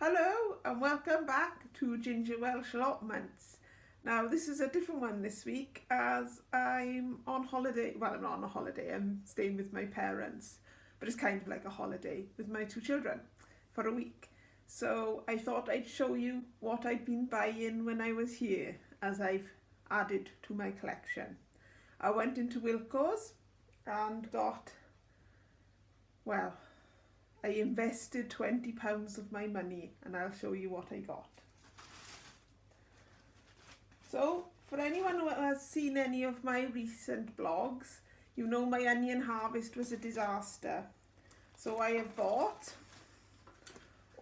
Hello and welcome back to Ginger Welsh Allotments. Now this is a different one this week as I'm on holiday. Well, I'm not on a holiday, I'm staying with my parents, but it's kind of like a holiday with my two children for a week. So I thought I'd show you what I'd been buying when I was here as I've added to my collection. I went into Wilkos and got, well, I invested £20 of my money and I'll show you what I got. So, for anyone who has seen any of my recent blogs, you know my onion harvest was a disaster. So I have bought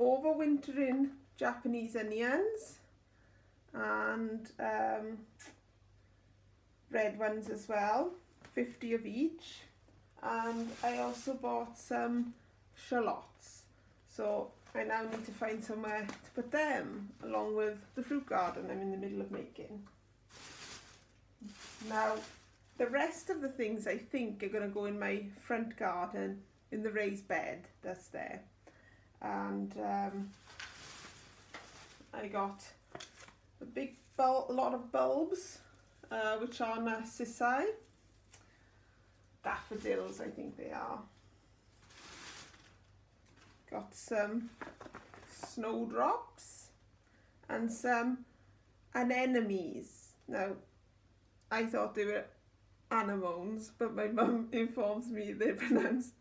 overwintering Japanese onions and red ones as well, 50 of each. And I also bought some shallots, so I now need to find somewhere to put them along with the fruit garden I'm in the middle of making. Now the rest of the things I think are going to go in my front garden in the raised bed that's there, and I got a lot of bulbs which are narcissi, daffodils I think they are. Got some snowdrops and some anemones. Now, I thought they were anemones, but my mum informs me they're pronounced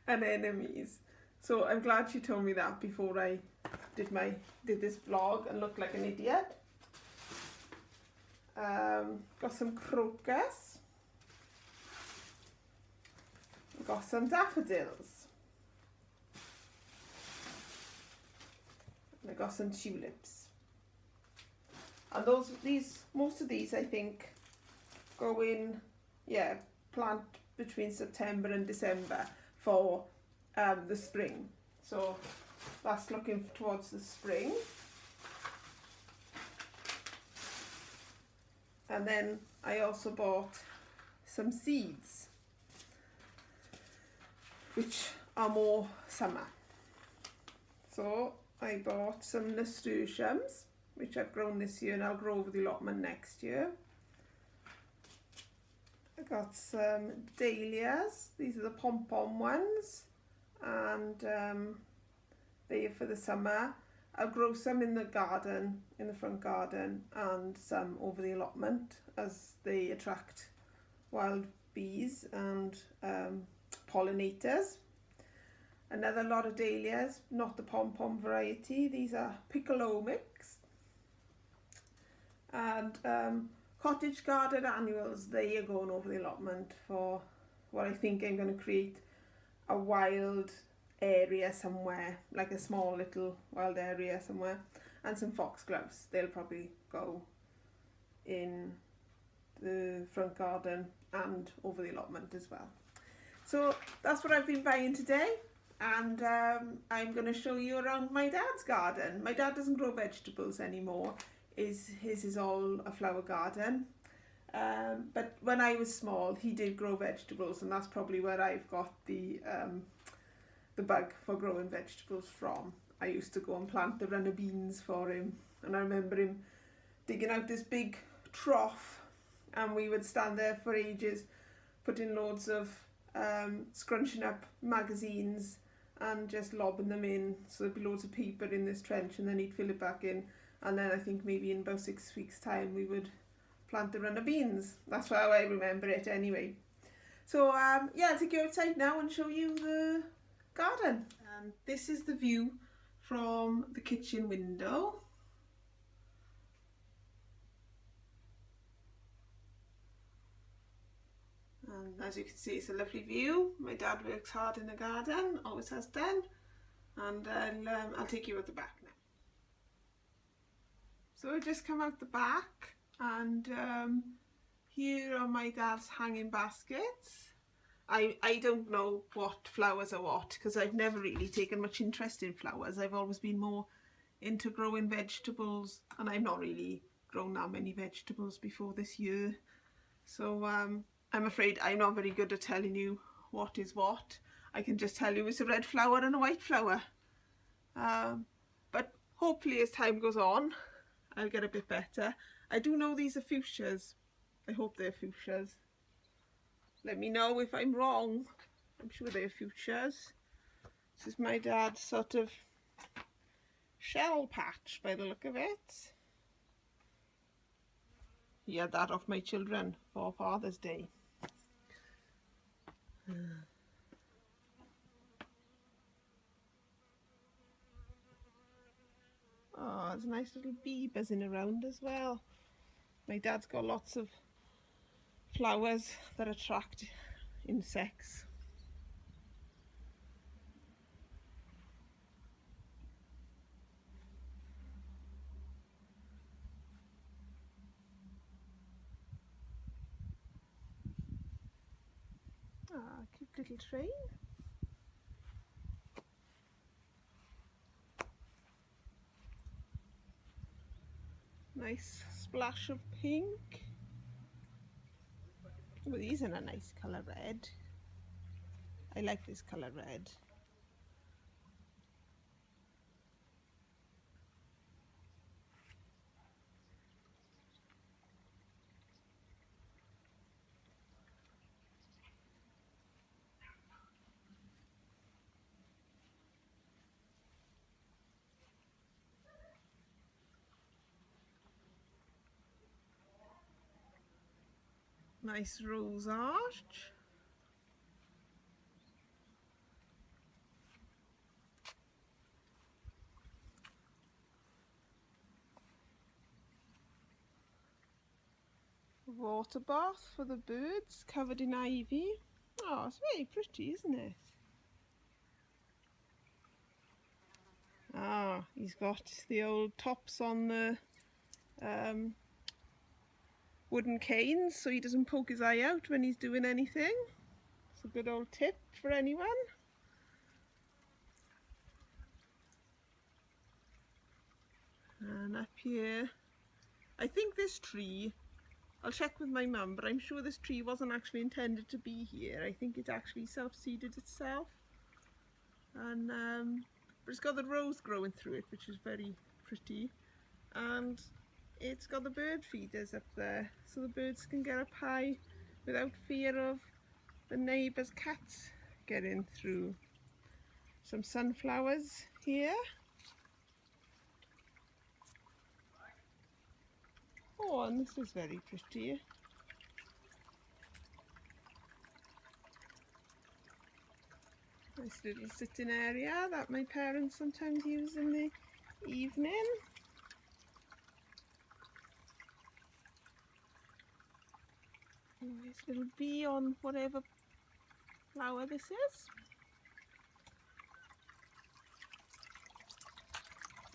anemones. So I'm glad she told me that before I did this vlog and looked like an idiot. Got some crocus. Got some daffodils. I got some tulips, and most of these I think go in, plant between September and December for the spring. So that's looking towards the spring. And then I also bought some seeds, which are more summer. So I bought some nasturtiums, which I've grown this year and I'll grow over the allotment next year. I got some dahlias, these are the pom-pom ones, and they are for the summer. I'll grow some in the garden, in the front garden, and some over the allotment as they attract wild bees and pollinators. Another lot of dahlias, not the pom-pom variety. These are piccolomics. And cottage garden annuals, they are going over the allotment for what I think I'm going to create a wild area somewhere, like a small little wild area somewhere. And some foxgloves, they'll probably go in the front garden and over the allotment as well. So that's what I've been buying today. And I'm going to show you around my dad's garden. My dad doesn't grow vegetables anymore. His is all a flower garden. But when I was small, he did grow vegetables, and that's probably where I've got the bug for growing vegetables from. I used to go and plant the runner beans for him, and I remember him digging out this big trough, and we would stand there for ages, putting loads of scrunching up magazines and just lobbing them in, so there'd be loads of paper in this trench, and then he'd fill it back in, and then I think maybe in about 6 weeks time we would plant the runner beans. That's how I remember it anyway. So I'll take you outside now and show you the garden. And this is the view from the kitchen window. And as you can see, it's a lovely view. My dad works hard in the garden, always has done. And I'll take you at the back now. So I just come out the back, and here are my dad's hanging baskets. I don't know what flowers are what, because I've never really taken much interest in flowers. I've always been more into growing vegetables, and I've not really grown that many vegetables before this year. So I'm afraid I'm not very good at telling you what is what. I can just tell you it's a red flower and a white flower. But hopefully as time goes on I'll get a bit better. I do know these are fuchsias. I hope they're fuchsias. Let me know if I'm wrong. I'm sure they're fuchsias. This is my dad's sort of shell patch by the look of it. He had that off my children for Father's Day. Oh, there's a nice little bee buzzing around as well. My dad's got lots of flowers that attract insects. Ah, cute little train. Nice splash of pink. Oh, these are a nice colour red. I like this colour red. Nice rose arch. Water bath for the birds covered in ivy. Oh, it's very pretty, isn't it? Ah, he's got the old tops on the wooden canes so he doesn't poke his eye out when he's doing anything. It's a good old tip for anyone. And up here, I think this tree, I'll check with my mum, but I'm sure this tree wasn't actually intended to be here. I think it actually self-seeded itself. And but it's got the rose growing through it, which is very pretty. And it's got the bird feeders up there, so the birds can get up high without fear of the neighbour's cats getting through. Some sunflowers here. Oh, and this is very pretty. Nice little sitting area that my parents sometimes use in the evening. Nice little bee on whatever flower this is.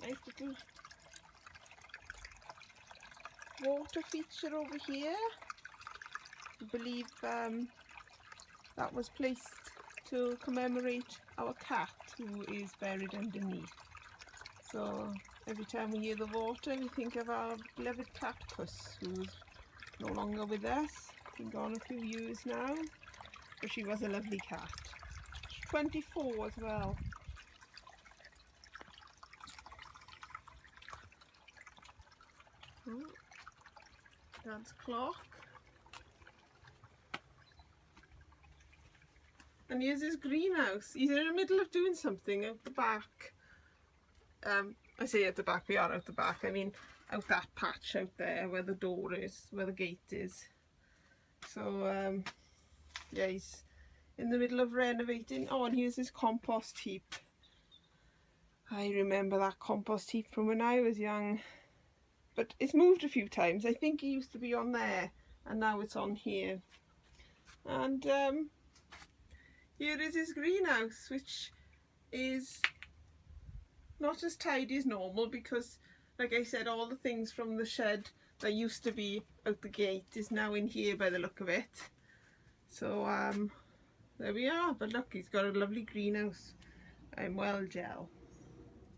Nice little water feature over here. I believe that was placed to commemorate our cat who is buried underneath. So every time we hear the water we think of our beloved cat Puss, who's no longer with us. Been gone a few years now, but she was a lovely cat. She's 24 as well. Oh, Dad's clock. And here's his greenhouse. He's in the middle of doing something out the back. I say at the back, we are out the back. I mean out that patch out there where the door is, where the gate is. So yeah, he's in the middle of renovating. Oh, and here's his compost heap. I remember that compost heap from when I was young. But it's moved a few times. I think it used to be on there and now it's on here. And here is his greenhouse, which is not as tidy as normal because, like I said, all the things from the shed that used to be out the gate is now in here by the look of it. So there we are. But look, he's got a lovely greenhouse. I'm well gel.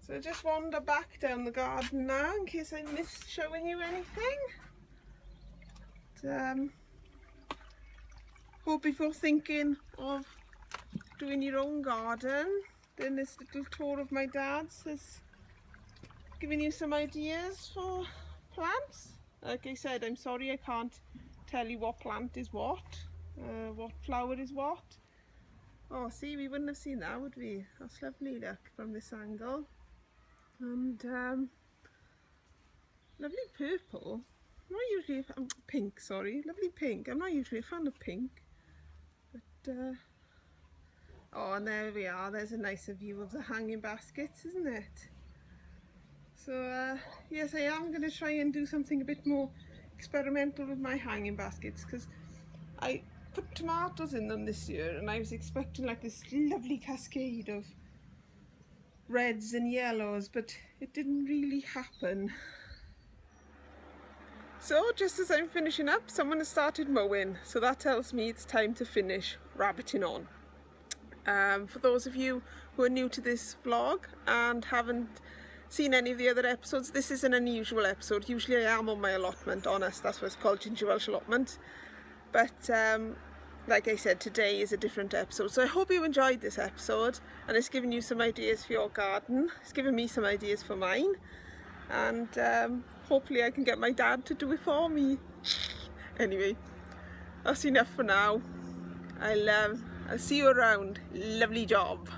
So I just wander back down the garden now in case I missed showing you anything. But, hope if you're thinking of doing your own garden, then this little tour of my dad's has giving you some ideas for plants. Like I said, I'm sorry I can't tell you what plant is what flower is what. Oh, see, we wouldn't have seen that, would we? That's lovely, look, from this angle. And lovely purple. I'm not usually pink, sorry, lovely pink. I'm not usually a fan of pink, but oh, and there we are. There's a nicer view of the hanging baskets, isn't it? So yes, I am going to try and do something a bit more experimental with my hanging baskets, because I put tomatoes in them this year and I was expecting like this lovely cascade of reds and yellows, but it didn't really happen. So just as I'm finishing up, someone has started mowing, so that tells me it's time to finish rabbiting on. For those of you who are new to this vlog and haven't seen any of the other episodes, this is an unusual episode. Usually I am on my allotment, honest, that's what it's called, Ginger Welsh Allotment. But like I said, today is a different episode. So I hope you enjoyed this episode and it's given you some ideas for your garden. It's given me some ideas for mine. And hopefully I can get my dad to do it for me. Anyway, that's enough for now. I'll see you around. Lovely job.